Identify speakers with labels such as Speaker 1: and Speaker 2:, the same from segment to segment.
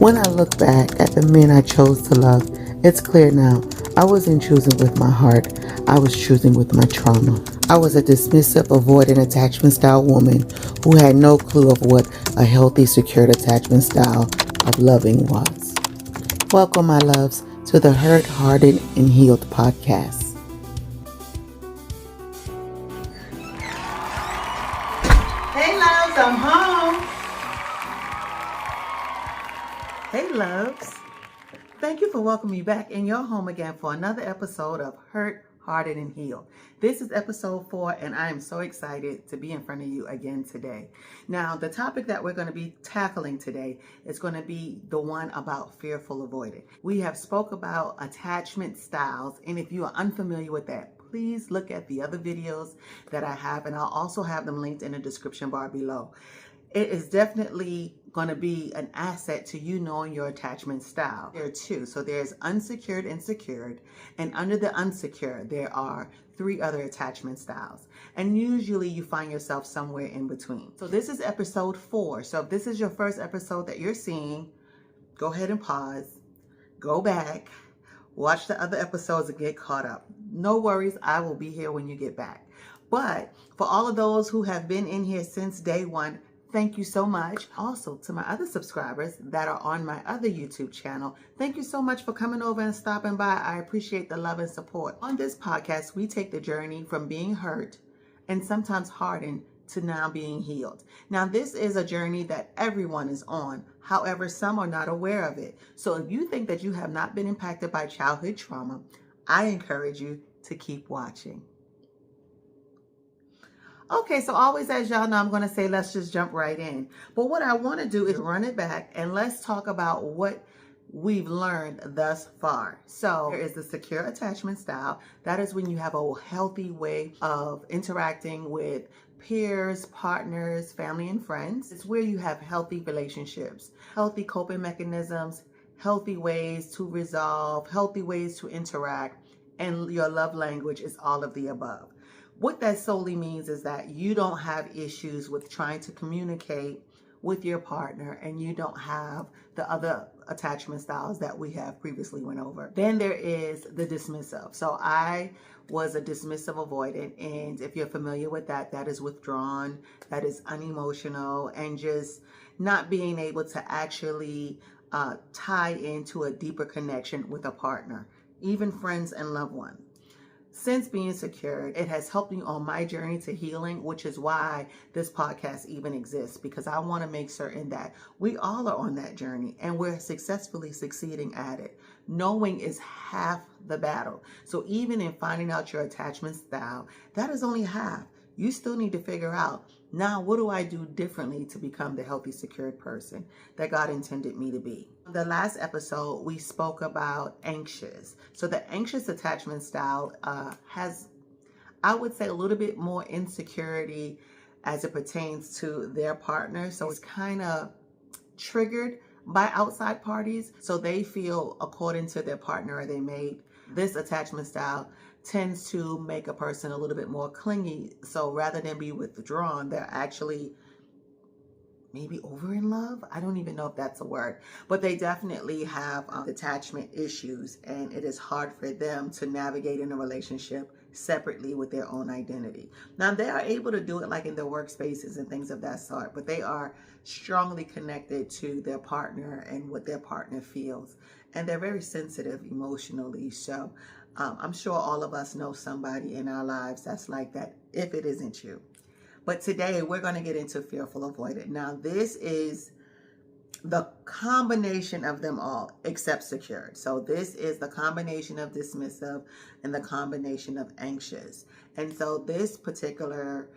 Speaker 1: When I look back at the men I chose to love, it's clear now. I wasn't choosing with my heart. I was choosing with my trauma. I was a dismissive, avoidant attachment style woman who had no clue of what a healthy, secured attachment style of loving was. Welcome, my loves, to the Hurt, Hardened, and Healed Podcast. Hey, loves, I'm home. Hey, loves. Thank you for welcoming me back in your home again for another episode of Hurt, Hardened, and Healed. This is episode 4, and I am so excited to be in front of you again today. Now, the topic that we're going to be tackling today is going to be the one about fearful avoidant. We have spoke about attachment styles, and if you are unfamiliar with that, please look at the other videos that I have, and I'll also have them linked in the description bar below. It is definitely going to be an asset to you knowing your attachment style. There are two. So there's unsecured and secured. And under the unsecured, there are 3 other attachment styles. And usually you find yourself somewhere in between. So this is episode 4. So if this is your first episode that you're seeing, go ahead and pause, go back, watch the other episodes and get caught up. No worries, I will be here when you get back. But for all of those who have been in here since day 1, thank you so much. Also, to my other subscribers that are on my other YouTube channel, thank you so much for coming over and stopping by. I appreciate the love and support. On this podcast, we take the journey from being hurt and sometimes hardened to now being healed. Now, this is a journey that everyone is on. However, some are not aware of it. So if you think that you have not been impacted by childhood trauma, I encourage you to keep watching. Okay, so always, as y'all know, I'm going to say, let's just jump right in. But what I want to do is run it back and let's talk about what we've learned thus far. So there is the secure attachment style. That is when you have a healthy way of interacting with peers, partners, family, and friends. It's where you have healthy relationships, healthy coping mechanisms, healthy ways to resolve, healthy ways to interact, and your love language is all of the above. What that solely means is that you don't have issues with trying to communicate with your partner, and you don't have the other attachment styles that we have previously went over. Then there is the dismissive. So I was a dismissive avoidant, and if you're familiar with that, that is withdrawn, that is unemotional, and just not being able to actually tie into a deeper connection with a partner, even friends and loved ones. Since being secured, it has helped me on my journey to healing, which is why this podcast even exists, because I want to make certain that we all are on that journey and we're successfully succeeding at it. Knowing is half the battle. So even in finding out your attachment style, that is only half. You still need to figure out, now what do I do differently to become the healthy, secured person that God intended me to be? The last episode, we spoke about anxious. So the anxious attachment style has, I would say, a little bit more insecurity as it pertains to their partner. So it's kind of triggered by outside parties. So they feel, according to their partner or their mate, this attachment style tends to make a person a little bit more clingy. So rather than be withdrawn, they're actually maybe over in love. I don't even know if that's a word, but they definitely have attachment issues, and it is hard for them to navigate in a relationship separately with their own identity. Now, they are able to do it like in their workspaces and things of that sort, but they are strongly connected to their partner and what their partner feels, and they're very sensitive emotionally. So I'm sure all of us know somebody in our lives that's like that, if it isn't you. But today we're going to get into fearful avoidant. Now, this is the combination of them all except secured. So this is the combination of dismissive and the combination of anxious. And so this particular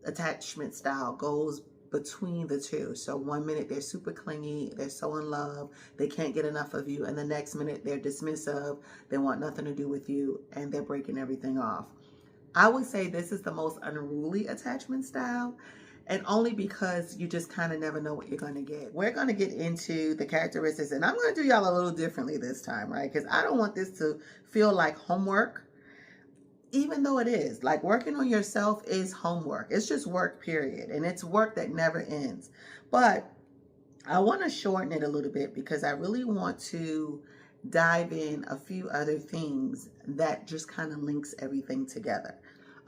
Speaker 1: attachment style goes between the two. So one minute they're super clingy, they're so in love, they can't get enough of you, and the next minute they're dismissive, they want nothing to do with you, and they're breaking everything off. I would say this is the most unruly attachment style, and only because you just kind of never know what you're going to get. We're going to get into the characteristics, and I'm going to do y'all a little differently this time, right? Because I don't want this to feel like homework, even though it is. Like, working on yourself is homework. It's just work, period. And it's work that never ends. But I want to shorten it a little bit because I really want to dive in a few other things that just kind of links everything together.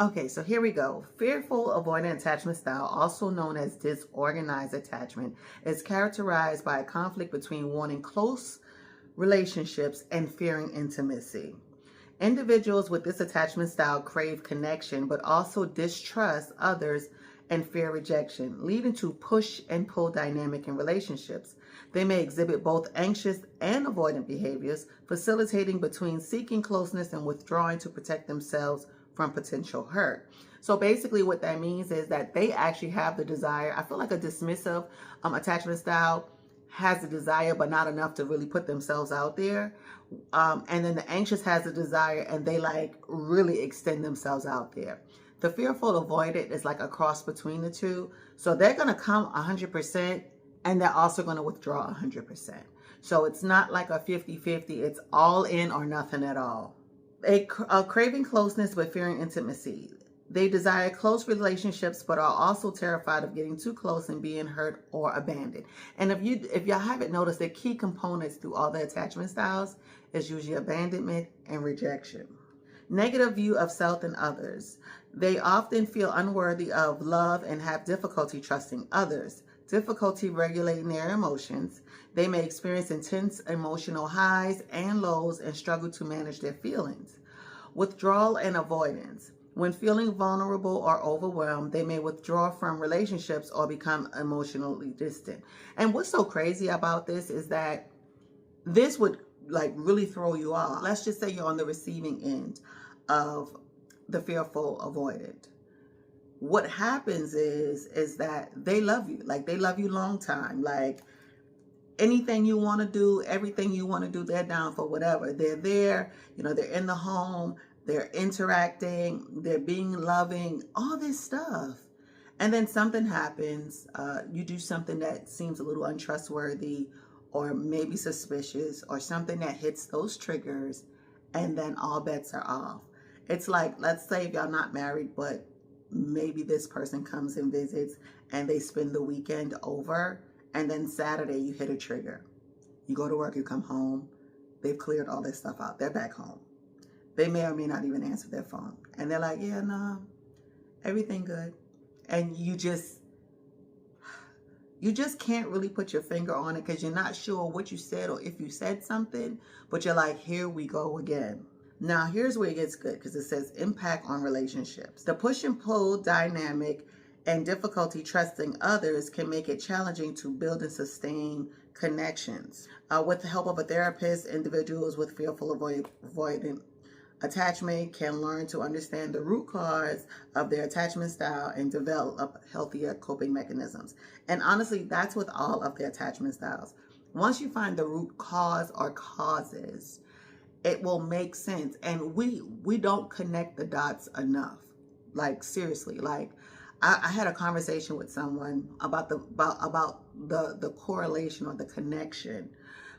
Speaker 1: Okay, so here we go. Fearful avoidant attachment style, also known as disorganized attachment, is characterized by a conflict between wanting close relationships and fearing intimacy. Individuals with this attachment style crave connection, but also distrust others and fear rejection, leading to push and pull dynamic in relationships. They may exhibit both anxious and avoidant behaviors, facilitating between seeking closeness and withdrawing to protect themselves from potential hurt. So basically what that means is that they actually have the desire. I feel like a dismissive attachment style has the desire, but not enough to really put themselves out there. And then the anxious has a desire and they like really extend themselves out there. The fearful avoidant is like a cross between the two. So they're going to come 100% and they're also going to withdraw 100%. So it's not like a 50-50. It's all in or nothing at all. A craving closeness but fearing intimacy. They desire close relationships but are also terrified of getting too close and being hurt or abandoned. And if y'all haven't noticed, the key components through all the attachment styles is usually abandonment and rejection. Negative view of self and others. They often feel unworthy of love and have difficulty trusting others, difficulty regulating their emotions. They may experience intense emotional highs and lows and struggle to manage their feelings. Withdrawal and avoidance. When feeling vulnerable or overwhelmed, they may withdraw from relationships or become emotionally distant. And what's so crazy about this is that this would like really throw you off. Let's just say you're on the receiving end of the fearful avoidant. What happens is that they love you. Like they love you long time. Like anything you want to do, everything you want to do, they're down for whatever. They're there, they're in the home. They're interacting, they're being loving, all this stuff. And then something happens, you do something that seems a little untrustworthy or maybe suspicious or something that hits those triggers, and then all bets are off. It's like, let's say if y'all not married, but maybe this person comes and visits and they spend the weekend over, and then Saturday you hit a trigger. You go to work, you come home, they've cleared all this stuff out, they're back home. They may or may not even answer their phone. And they're like, yeah, no, everything good. And you just can't really put your finger on it because you're not sure what you said or if you said something, but you're like, here we go again. Now, here's where it gets good because it says impact on relationships. The push and pull dynamic and difficulty trusting others can make it challenging to build and sustain connections. With the help of a therapist, individuals with fearful avoidant attachment can learn to understand the root cause of their attachment style and develop healthier coping mechanisms. And honestly, that's with all of the attachment styles. Once you find the root cause or causes, it will make sense. And we don't connect the dots enough. Like seriously, like I had a conversation with someone about the correlation or the connection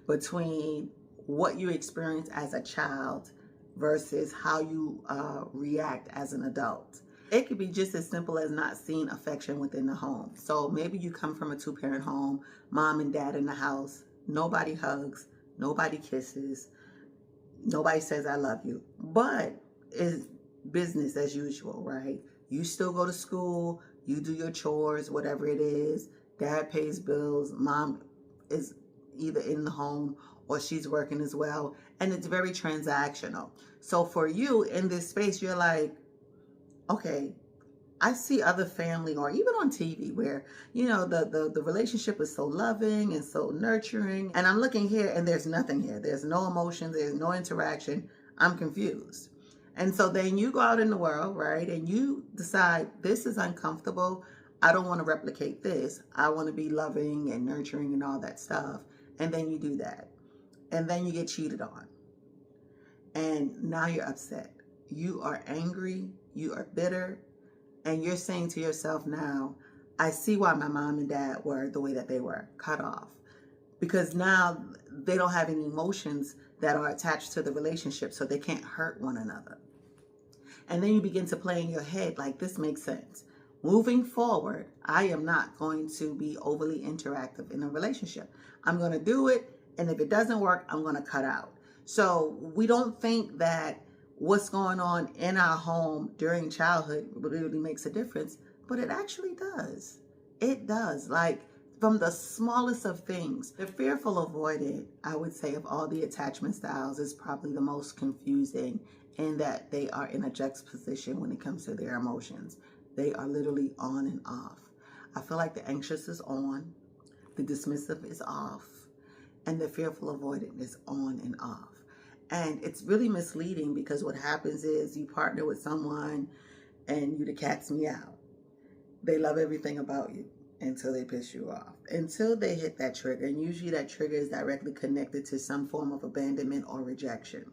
Speaker 1: between what you experience as a child versus how you react as an adult. It could be just as simple as not seeing affection within the home. So maybe you come from a two-parent home, mom and dad in the house, nobody hugs, nobody kisses, nobody says I love you, but it's business as usual, right? You still go to school, you do your chores, whatever it is, dad pays bills, mom is either in the home or she's working as well. And it's very transactional. So for you in this space, you're like, okay, I see other family or even on TV where, the relationship is so loving and so nurturing. And I'm looking here and there's nothing here. There's no emotion. There's no interaction. I'm confused. And so then you go out in the world, right? And you decide this is uncomfortable. I don't want to replicate this. I want to be loving and nurturing and all that stuff. And then you do that. And then you get cheated on. And now you're upset. You are angry. You are bitter. And you're saying to yourself now, I see why my mom and dad were the way that they were, cut off. Because now they don't have any emotions that are attached to the relationship, so they can't hurt one another. And then you begin to play in your head like, this makes sense. moving forward, I am not going to be overly interactive in a relationship. I'm going to do it, and if it doesn't work, I'm going to cut out. So we don't think that what's going on in our home during childhood really makes a difference, but it actually does. It does. Like, from the smallest of things. The fearful avoidant, I would say, of all the attachment styles, is probably the most confusing in that they are in a juxtaposition when it comes to their emotions. They are literally on and off. I feel like the anxious is on, the dismissive is off, and the fearful avoidant is on and off. And it's really misleading because what happens is you partner with someone and you the cat's meow. They love everything about you until they piss you off, until they hit that trigger. And usually that trigger is directly connected to some form of abandonment or rejection.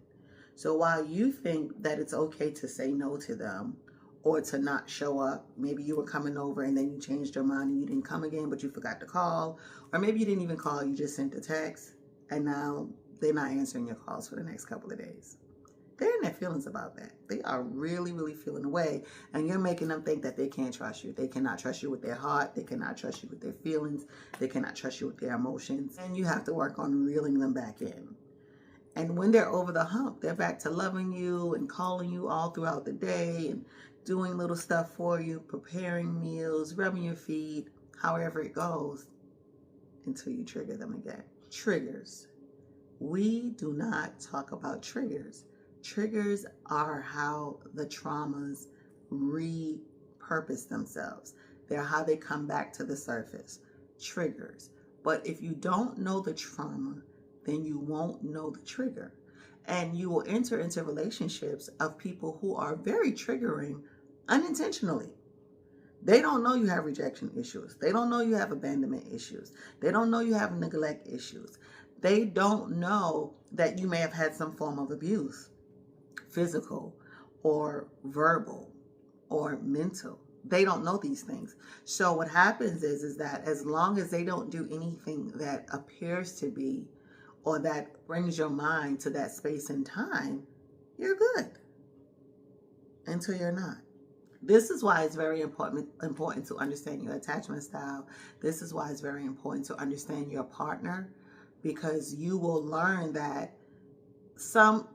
Speaker 1: So while you think that it's okay to say no to them or to not show up, maybe you were coming over and then you changed your mind and you didn't come again, but you forgot to call, or maybe you didn't even call, you just sent a text, and now they're not answering your calls for the next couple of days. They're in their feelings about that. They are really, really feeling away, and you're making them think that they can't trust you. They cannot trust you with their heart. They cannot trust you with their feelings. They cannot trust you with their emotions, and you have to work on reeling them back in. And when they're over the hump, they're back to loving you and calling you all throughout the day and doing little stuff for you, preparing meals, rubbing your feet, however it goes, until you trigger them again. Triggers. We do not talk about triggers. Triggers are how the traumas repurpose themselves. They're how they come back to the surface. Triggers. But if you don't know the trauma, then you won't know the trigger. And you will enter into relationships of people who are very triggering unintentionally. They don't know you have rejection issues. They don't know you have abandonment issues. They don't know you have neglect issues. They don't know that you may have had some form of abuse, physical or verbal or mental. They don't know these things. So what happens is that as long as they don't do anything that appears to be or that brings your mind to that space and time, you're good until you're not. This is why it's very important to understand your attachment style. This is why it's very important to understand your partner, because you will learn that some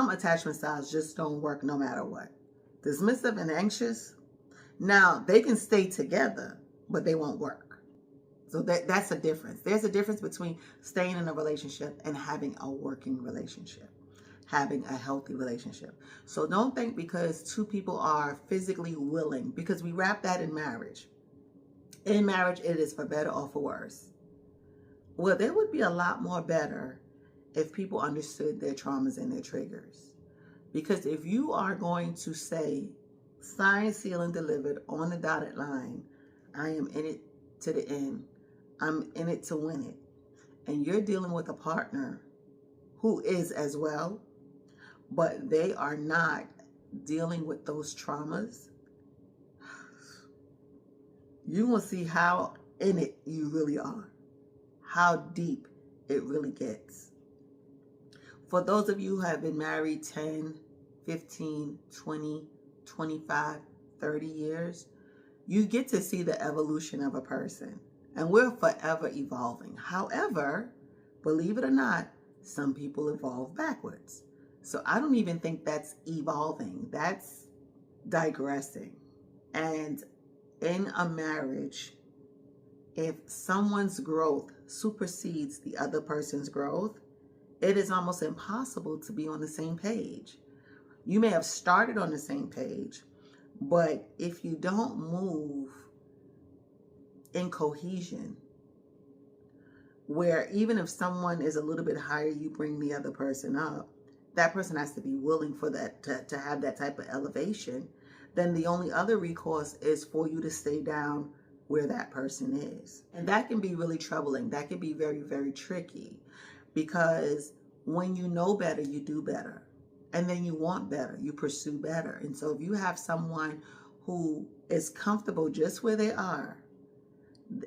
Speaker 1: attachment styles just don't work no matter what. Dismissive and anxious, now they can stay together, but they won't work. So that's a difference. There's a difference between staying in a relationship and having a working relationship, having a healthy relationship. So don't think because two people are physically willing, because we wrap that in marriage. In marriage, it is for better or for worse. Well, there would be a lot more better if people understood their traumas and their triggers. Because if you are going to say, signed, sealed, and delivered on the dotted line, I am in it to the end. I'm in it to win it. And you're dealing with a partner who is as well, but they are not dealing with those traumas, you will see how in it you really are, how deep it really gets. For those of you who have been married 10, 15, 20, 25, 30 years, you get to see the evolution of a person. And we're forever evolving. However, believe it or not, some people evolve backwards. So I don't even think that's evolving. That's digressing. And in a marriage, if someone's growth supersedes the other person's growth, it is almost impossible to be on the same page. You may have started on the same page, but if you don't move in cohesion, where even if someone is a little bit higher, you bring the other person up, that person has to be willing for that to have that type of elevation, then the only other recourse is for you to stay down where that person is. And that can be really troubling. That can be very, very tricky, because when you know better, you do better. And then you want better, you pursue better. And so if you have someone who is comfortable just where they are,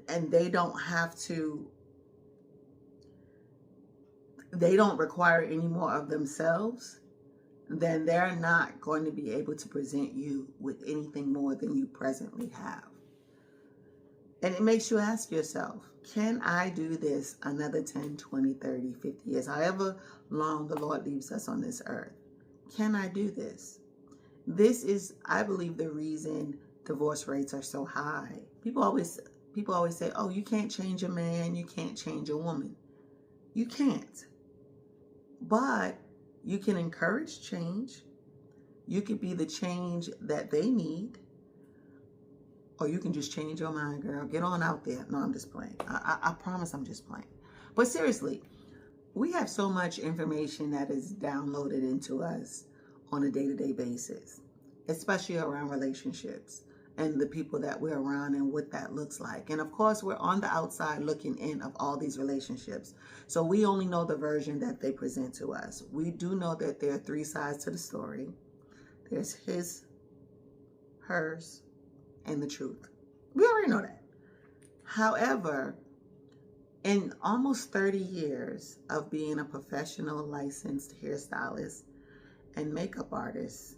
Speaker 1: and they don't require any more of themselves, then they're not going to be able to present you with anything more than you presently have. And it makes you ask yourself, can I do this another 10, 20, 30, 50 years, however long the Lord leaves us on this earth? Can I do this? This is, I believe, the reason divorce rates are so high. People always say, oh, you can't change a man, you can't change a woman. You can't. But you can encourage change. You could be the change that they need. Or you can just change your mind, girl. Get on out there. No, I'm just playing. I promise I'm just playing. But seriously, we have so much information that is downloaded into us on a day-to-day basis, especially around relationships and the people that we're around and what that looks like. And of course, we're on the outside looking in of all these relationships. So we only know the version that they present to us. We do know that there are three sides to the story. There's his, hers, and the truth. We already know that. However, in almost 30 years of being a professional licensed hairstylist and makeup artist,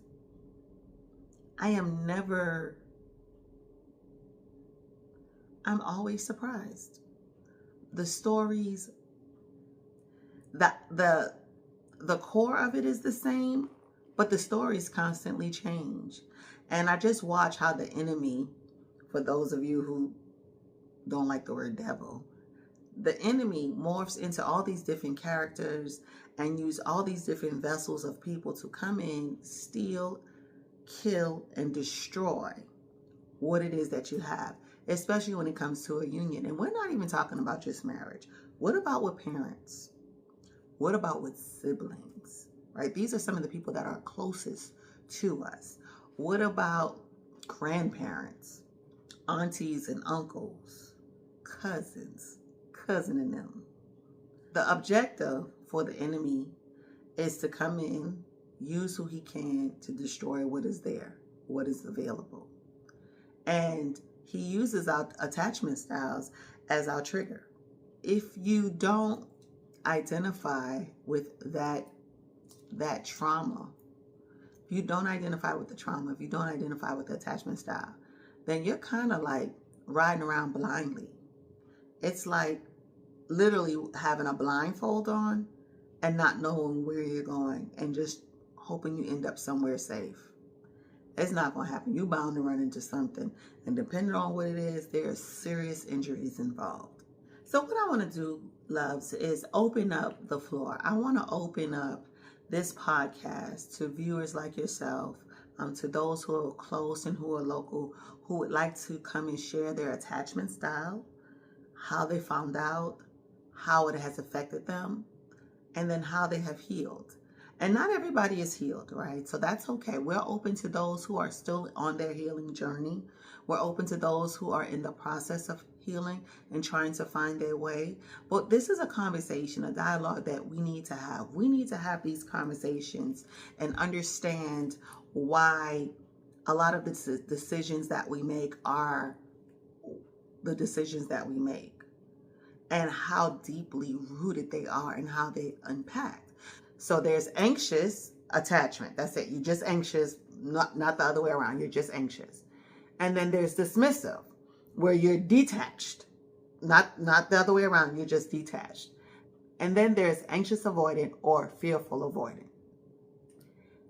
Speaker 1: I'm always surprised. The stories, the core of it is the same, but the stories constantly change. And I just watch how the enemy, for those of you who don't like the word devil, the enemy morphs into all these different characters and use all these different vessels of people to come in, steal, kill, and destroy what it is that you have, especially when it comes to a union. And we're not even talking about just marriage. What about with parents? What about with siblings? Right? These are some of the people that are closest to us. What about grandparents, aunties and uncles, cousins, cousin and them? The objective for the enemy is to come in, use who he can to destroy what is there, what is available. And he uses our attachment styles as our trigger. If you don't identify with that trauma, if you don't identify with the trauma, if you don't identify with the attachment style, then you're kind of like riding around blindly. It's like literally having a blindfold on and not knowing where you're going and just hoping you end up somewhere safe. It's not going to happen. You're bound to run into something. And depending on what it is, there are serious injuries involved. So what I want to do, loves, is open up the floor. I want to open up this podcast to viewers like yourself, to those who are close and who are local, who would like to come and share their attachment style, how they found out, how it has affected them, and then how they have healed. And not everybody is healed, right? So that's okay. We're open to those who are still on their healing journey. We're open to those who are in the process of healing and trying to find their way. But this is a conversation, a dialogue that we need to have. We need to have these conversations and understand why a lot of the decisions that we make are the decisions that we make and how deeply rooted they are and how they impact. So there's anxious attachment. That's it. You're just anxious, not the other way around. You're just anxious. And then there's dismissive, where you're detached, not the other way around. You're just detached. And then there's anxious avoidant or fearful avoidant.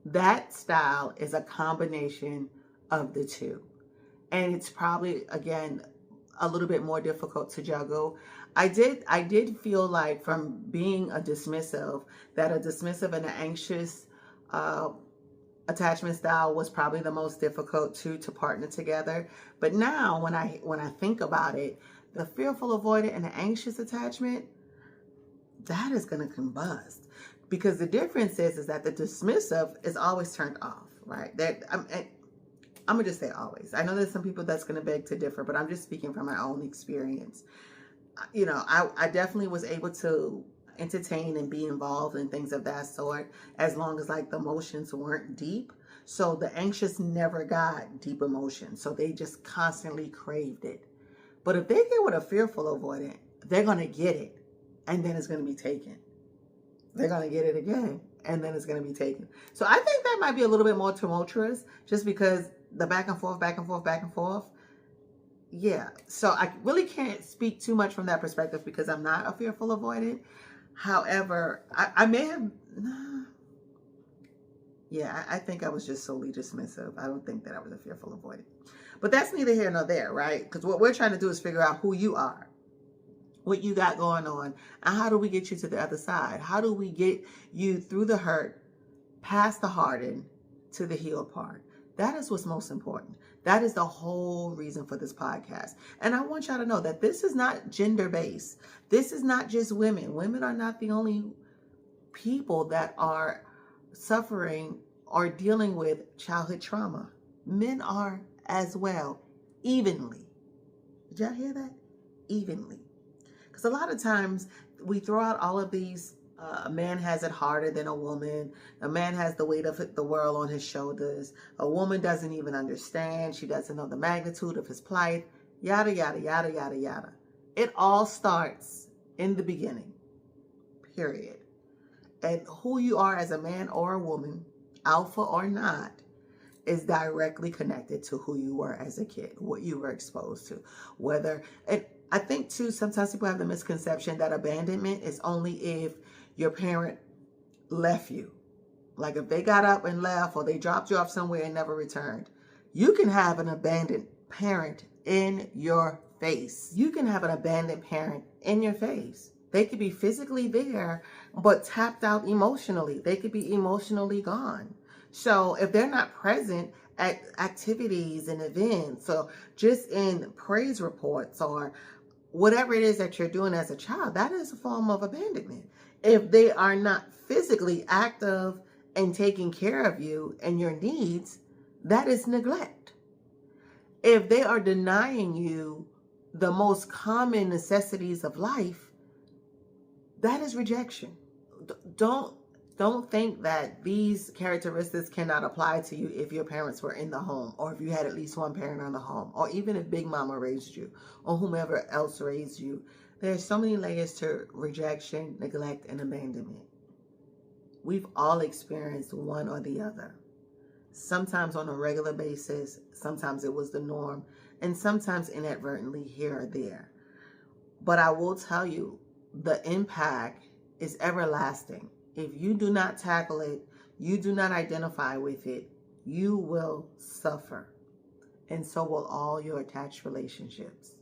Speaker 1: That style is a combination of the two. And it's probably, again, a little bit more difficult to juggle. I did feel like from being a dismissive, that a dismissive and an anxious attachment style was probably the most difficult to partner together. But now when I think about it, the fearful avoidant and the anxious attachment, that is going to combust. Because the difference is that the dismissive is always turned off, right? I'm going to just say always. I know there's some people that's going to beg to differ, but I'm just speaking from my own experience. You know, I definitely was able to entertain and be involved in things of that sort as long as like the emotions weren't deep. So the anxious never got deep emotions. So they just constantly craved it. But if they get with a fearful avoidant, they're going to get it and then it's going to be taken. they're going to get it again, and then it's going to be taken. So I think that might be a little bit more tumultuous, just because the back and forth, back and forth, back and forth. Yeah. So I really can't speak too much from that perspective because I'm not a fearful avoidant. However, I may have... Yeah, I think I was just solely dismissive. I don't think that I was a fearful avoidant. But that's neither here nor there, right? Because what we're trying to do is figure out who you are, what you got going on, and how do we get you to the other side? How do we get you through the hurt, past the hardened, to the healed part? That is what's most important. That is the whole reason for this podcast. And I want y'all to know that this is not gender-based. This is not just women. Women are not the only people that are suffering or dealing with childhood trauma. Men are as well, evenly. Did y'all hear that? Evenly. Because a lot of times we throw out all of these, a man has it harder than a woman. A man has the weight of the world on his shoulders. A woman doesn't even understand. She doesn't know the magnitude of his plight. Yada, yada, yada, yada, yada. It all starts in the beginning. Period. And who you are as a man or a woman, alpha or not, is directly connected to who you were as a kid, what you were exposed to. Whether, and I think too, sometimes people have the misconception that abandonment is only if your parent left you. Like if they got up and left, or they dropped you off somewhere and never returned. You can have an abandoned parent in your face. You can have an abandoned parent in your face. They could be physically there, but tapped out emotionally. They could be emotionally gone. So if they're not present at activities and events, or just in praise reports, or whatever it is that you're doing as a child, that is a form of abandonment. If they are not physically active and taking care of you and your needs, that is neglect. If they are denying you the most common necessities of life, that is rejection. Don't think that these characteristics cannot apply to you if your parents were in the home, or if you had at least one parent in the home, or even if Big Mama raised you, or whomever else raised you. There's so many layers to rejection, neglect, and abandonment. We've all experienced one or the other. Sometimes on a regular basis, sometimes it was the norm, and sometimes inadvertently here or there. But I will tell you, the impact is everlasting. If you do not tackle it, you do not identify with it, you will suffer. And so will all your attached relationships.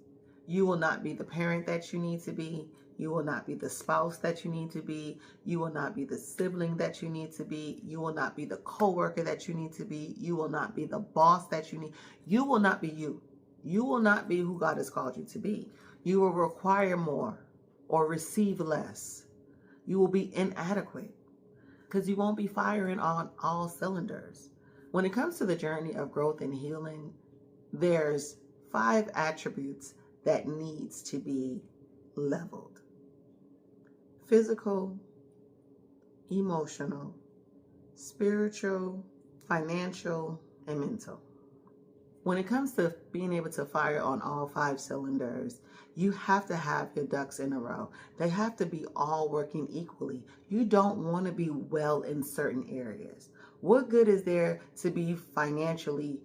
Speaker 1: You will not be the parent that you need to be. You will not be the spouse that you need to be. You will not be the sibling that you need to be. You will not be the coworker that you need to be. You will not be the boss that you need. You will not be you. You will not be who God has called you to be. You will require more or receive less. You will be inadequate because you won't be firing on all cylinders. When it comes to the journey of growth and healing, there's 5 attributes that needs to be leveled: physical, emotional, spiritual, financial, and mental. When it comes to being able to fire on all 5 cylinders, you have to have your ducks in a row. They have to be all working equally. You don't want to be well in certain areas. What good is there to be financially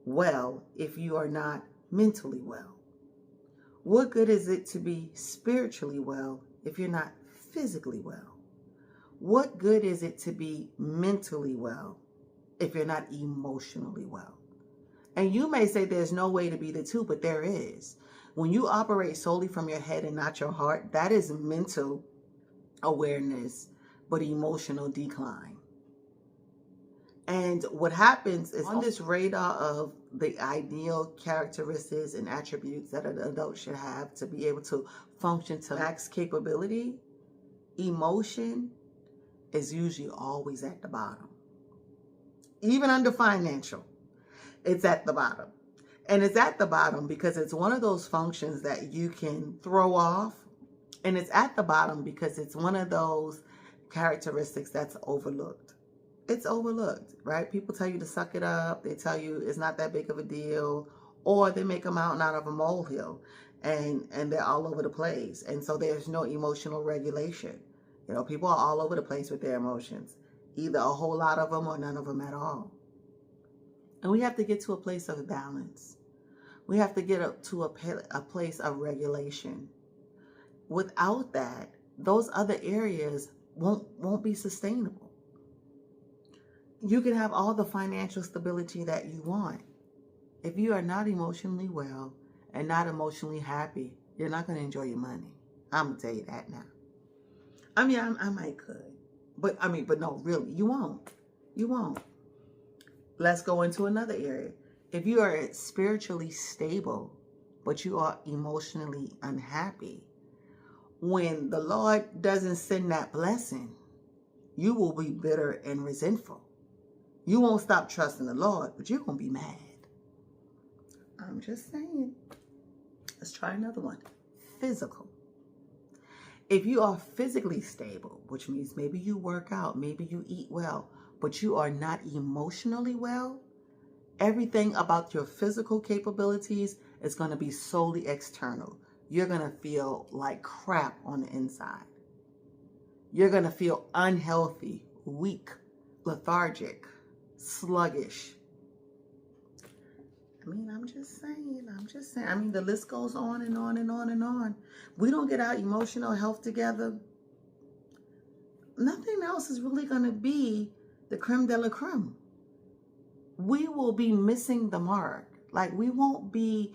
Speaker 1: well if you are not mentally well? What good is it to be spiritually well if you're not physically well? What good is it to be mentally well if you're not emotionally well? And you may say there's no way to be the two, but there is. When you operate solely from your head and not your heart, that is mental awareness, but emotional decline. And what happens is, on this radar of the ideal characteristics and attributes that an adult should have to be able to function to max capability, emotion is usually always at the bottom. Even under financial, it's at the bottom. And it's at the bottom because it's one of those functions that you can throw off. And it's at the bottom because it's one of those characteristics that's overlooked. It's overlooked, right? People tell you to suck it up. They tell you it's not that big of a deal. Or they make a mountain out of a molehill. And they're all over the place. And so there's no emotional regulation. You know, people are all over the place with their emotions, either a whole lot of them or none of them at all. And we have to get to a place of balance. We have to get up to a place of regulation. Without that, those other areas won't be sustainable. You can have all the financial stability that you want. If you are not emotionally well and not emotionally happy, you're not going to enjoy your money. I'm going to tell you that now. I mean, I might could. But no, really, you won't. You won't. Let's go into another area. If you are spiritually stable, but you are emotionally unhappy, when the Lord doesn't send that blessing, you will be bitter and resentful. You won't stop trusting the Lord, but you're going to be mad. I'm just saying. Let's try another one. Physical. If you are physically stable, which means maybe you work out, maybe you eat well, but you are not emotionally well, everything about your physical capabilities is going to be solely external. You're going to feel like crap on the inside. You're going to feel unhealthy, weak, lethargic, sluggish. I mean, I'm just saying. I mean, the list goes on and on and on and on. We don't get our emotional health together, nothing else is really going to be the creme de la creme. We will be missing the mark. Like, we won't be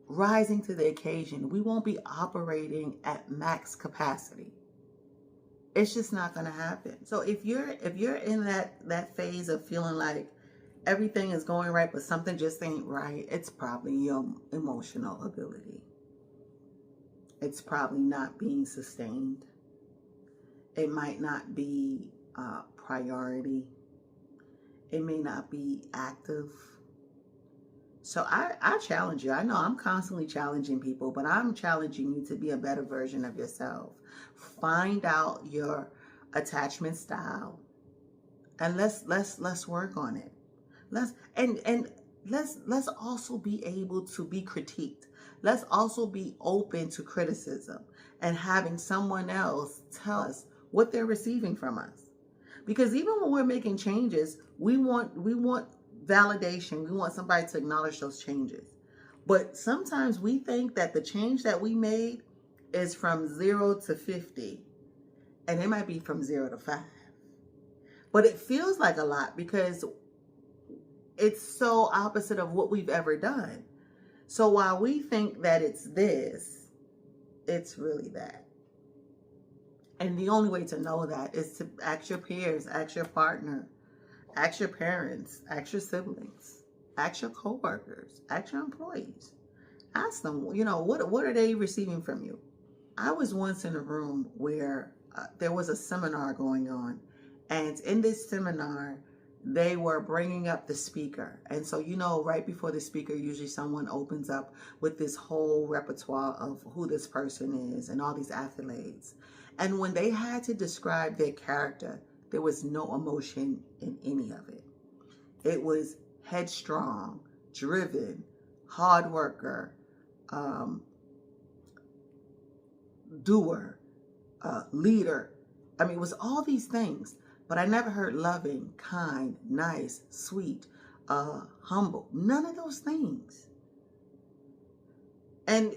Speaker 1: rising to the occasion. We won't be operating at max capacity. It's just not going to happen. So if you're in that phase of feeling like everything is going right, but something just ain't right, it's probably your emotional ability. It's probably not being sustained. It might not be priority. It may not be active. So I challenge you. I know I'm constantly challenging people, but I'm challenging you to be a better version of yourself. Find out your attachment style, and let's work on it. Let's also be able to be critiqued. Let's also be open to criticism and having someone else tell us what they're receiving from us. Because even when we're making changes, we want validation. We want somebody to acknowledge those changes. But sometimes we think that the change that we made is from 0 to 50, and it might be from 0 to 5. But it feels like a lot because it's so opposite of what we've ever done. So while we think that it's this, it's really that. And the only way to know that is to ask your peers, ask your partner, ask your parents, ask your siblings, ask your coworkers, ask your employees. Ask them, what are they receiving from you? I was once in a room where there was a seminar going on. And in this seminar, they were bringing up the speaker. And so, right before the speaker, usually someone opens up with this whole repertoire of who this person is and all these accolades. And when they had to describe their character, there was no emotion in any of it. It was headstrong, driven, hard worker, doer, leader. I mean, it was all these things. But I never heard loving, kind, nice, sweet, humble. None of those things. And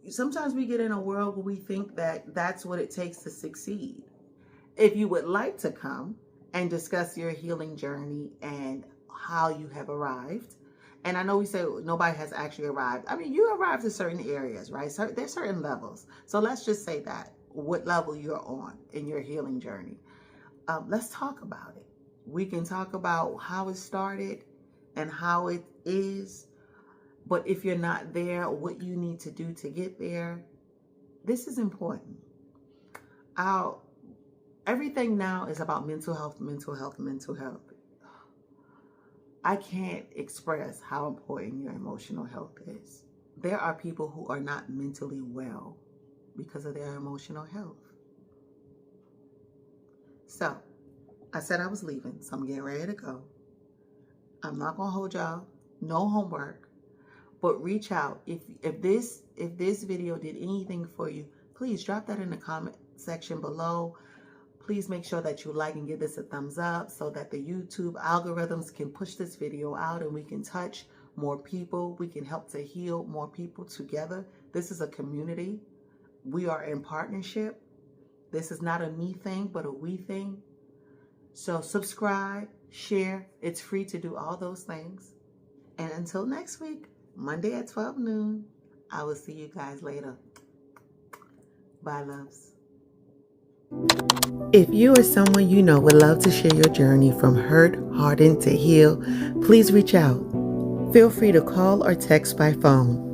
Speaker 1: sometimes we get in a world where we think that that's what it takes to succeed. If you would like to come and discuss your healing journey and how you have arrived, and I know we say nobody has actually arrived. I mean, you arrived at certain areas, right? So there's certain levels. So let's just say that, what level you're on in your healing journey. Let's talk about it. We can talk about how it started and how it is. But if you're not there, what you need to do to get there, this is important. Everything now is about mental health, mental health, mental health. I can't express how important your emotional health is. There are people who are not mentally well because of their emotional health. So, I said I was leaving, so I'm getting ready to go. I'm not going to hold y'all. No homework. But reach out. If this video did anything for you, please drop that in the comment section below. Please make sure that you like and give this a thumbs up so that the YouTube algorithms can push this video out and we can touch more people. We can help to heal more people together. This is a community. We are in partnership. This is not a me thing, but a we thing. So subscribe, share. It's free to do all those things. And until next week, Monday at 12 noon, I will see you guys later. Bye, loves. If you or someone you know would love to share your journey from hurt, hardened to heal, please reach out. Feel free to call or text by phone